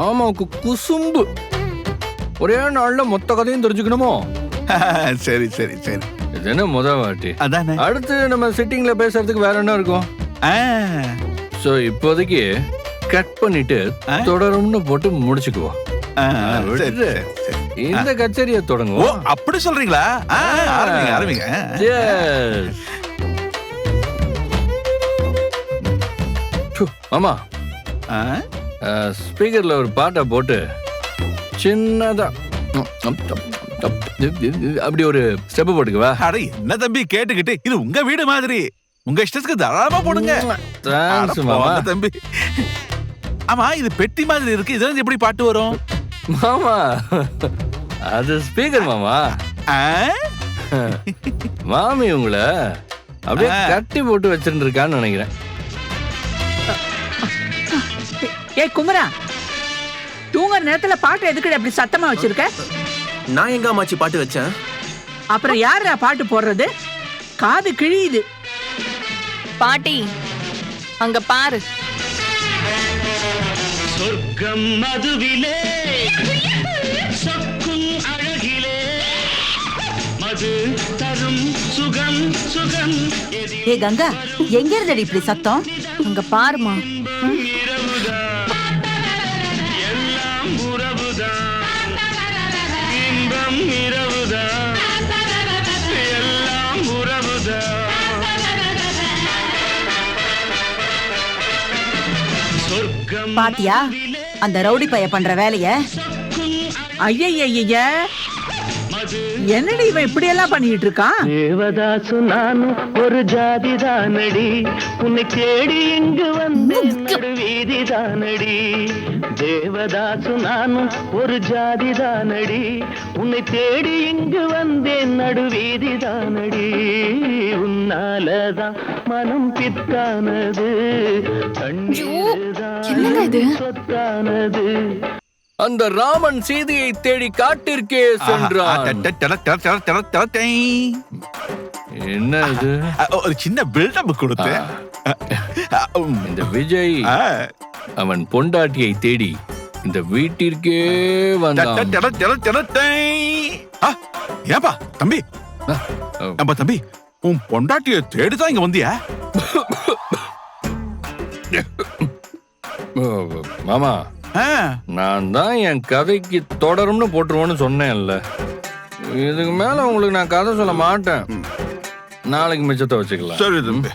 ஆமா குசும்பு. ஒரே நாள்ல மொத்த கதையும் தெரிஞ்சுக்கணுமோ? சரி சரி சரி. இது என்ன முத வாட்டி? அதானே. அடுத்து நம்ம சிட்டிங்ல பேசுறதுக்கு வேற என்ன இருக்கும்? சோ இப்போதைக்கு கட் பண்ணிட்டு தொடரும்னு போட்டு முடிச்சுக்குவோம். இந்த கச்சேரியை தொடங்குவோம். அப்படி சொல்றீங்களா? ஆரம்பிங்க ஆரம்பிங்க. மாமா, ஸ்பீக்கர்ல ஒரு பாட்டை போட்டு சின்னதா அப்படி ஒரு ஸ்டெப் போட்டுக்குவா. அட என்ன தம்பி கேட்டுக்கிட்டு, இது உங்க வீடு மாதிரி, உங்க இஷ்டத்துக்கு தாராளமா போடுங்க. தம்பி, ஆமா இது பெட்டி மாதிரி இருக்கு, இதுல எப்படி பாட்டு வரும்? மாமா அது ஸ்பீக்கர் மாமா. மாமி உங்களை அப்படியே கட்டி போட்டு வச்சிருக்கான்னு நினைக்கிறேன். ஏய் குமரா, தூங்குற நேரத்துல பாட்டு எதுக்கு அப்படி சத்தமா வச்சிருக்க? நான் எங்க அம்மாச்சி பாட்டு வச்சேன்? அப்புறம் யாரா பாட்டு போடுறது? காது கிழியுது. பாட்டி அங்க பாரு. சொர்க்கம் மதுவிலே சொக்கும் அழகிலே மது தரும் சுகம் சுகம். ஏ கங்கா, எங்க இருந்தடி இப்படி சத்தம்? அங்க பாருமா. எல்லாம் உறவுதான், இன்பம் இரவுதான், எல்லாம் உறவுதான். பாத்தியா அந்த ரவுடி பைய பண்ற வேலைய? ஐய என்னடி இவன் இப்படி எல்லாம் பண்ணிட்டு இருக்கான்? தேவதாசு நானும் ஒரு ஜாதி தானடி, உன்னை தேடி இங்கு வந்து வீதி தானடி. தேவதாசு நானும் ஒரு ஜாதி தானடி, உன்னை தேடி இங்கு வந்தேன் நடுவீதி தானடி. உன்னாலதான் மனம் பித்தானது, கண்ணீர்தான் சொத்தானது. அந்த ராமன் சீதையை தேடி காட்டிற்கே சென்றான். என்ன இது? ஒரு சின்ன பில்டப் கொடுத்து இந்த விஜய் அவன் பொண்டாட்டியை தேடி இந்த வீட்டிற்கே வந்தான். ஏப்பா தம்பி, அப்பா தம்பி, உன் பொண்டாட்டியை தேடிதான் இங்க வந்தியா? மாமா, நான் தான் என் கதைக்கு தொடரும்னு போட்டுருவோன்னு சொன்னேன்ல. இதுக்கு மேல உங்களுக்கு நான் கதை சொல்ல மாட்டேன். நாளைக்கு மிச்சத்தை வச்சுக்கலாம். சரி தம்பி.